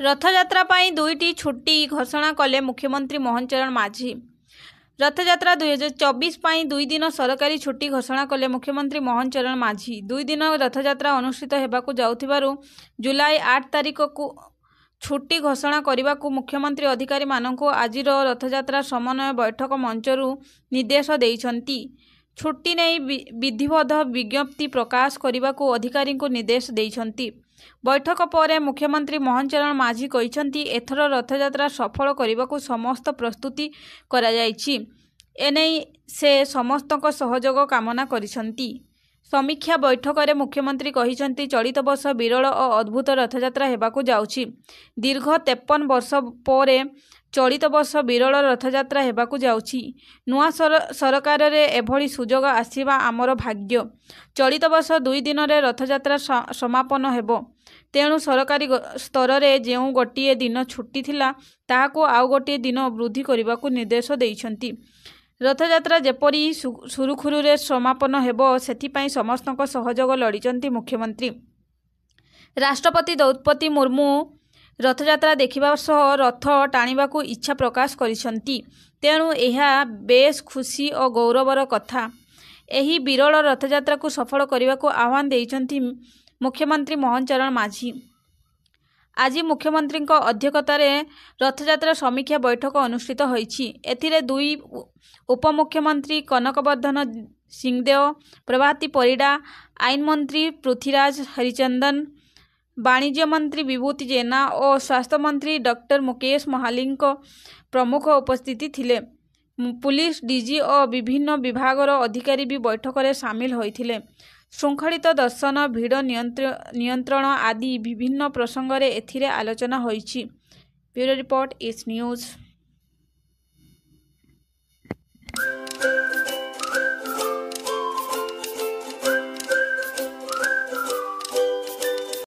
रथयात्रा पाई 2टी छुट्टी घोषणा कले मुख्यमंत्री मोहन चरण माझी। रथयात्रा 2024 पाई 2 दिन सरकारी छुट्टी घोषणा कले मुख्यमंत्री मोहन चरण माझी। 2 दिन रथयात्रा अनुष्ठित हेबाकु जाउथिबारु जुलाई 8 तारिख को छुट्टी घोषणा करने को मुख्यमंत्री अधिकारी मानक आज रथयात्रा समन्वय बैठक मंचरू निर्देश देइछंती। छुट्टी नहीं विधिवत विज्ञप्ति प्रकाश करने को अधिकारी को निर्देश देइछंती। बैठक पर मुख्यमंत्री मोहन चरण माझी कहते एथर रथयात्रा सफल करने को समस्त प्रस्तुति करा जायछि। एने से समस्त सहयोग कामना करिसंती। समीक्षा बैठक में मुख्यमंत्री कहते चलित वर्ष विरल और अद्भुत रथयात्रा हेबाकु जाउछि। दीर्घ 53 वर्ष पर चलित वर्ष विरल रथयात्रा हेबाकु जाउछि। नुआ सरकार रे एभली सुजोग आसीबा आमर भाग्य। चलित वर्ष 2 दिन रे रथयात्रा समापन हेबो। तेणु सरकारी स्तर में जो गोटे दिन छुट्टी थिला ताहाको आउ गोटे दिन वृद्धि करने को निर्देश देइछंती। रथयात्रा जेपरी सुरुखुरुरे समापन हेबो सेथिपाई समस्तक सहयोग लड़िचंती मुख्यमंत्री। राष्ट्रपति द्रौपदी मुर्मू रथयात्रा देखिबा सह रथ टाणिबाकू इच्छा प्रकाश करिसंती। तेणु यह बेस खुशी और गौरवर कथा। एही विरल रथयात्रा को सफल करने को आह्वान देइछंती मुख्यमंत्री मोहन चरण माझी। आज मुख्यमंत्री अध्यक्षतार रथयात्रा समीक्षा बैठक अनुष्ठित होईछि। एथिरे 2 उपमुख्यमंत्री कनकवर्धन सिंहदेव, प्रभाती परिडा, आईन मंत्री पृथ्वीराज हरिचंदन, वाणिज्य मंत्री विभूति जेना और स्वास्थ्य मंत्री डॉक्टर मुकेश महालिक प्रमुख उपस्थिति थिले। पुलिस डीजी और विभिन्न विभागर अधिकारी भी बैठक में सामिल होइथिले। श्रृंखलित दर्शन, भीड़ नियंत्रण आदि विभिन्न प्रसंग में एथिरे आलोचना होईछि। ब्यूरो रिपोर्ट, इस न्यूज।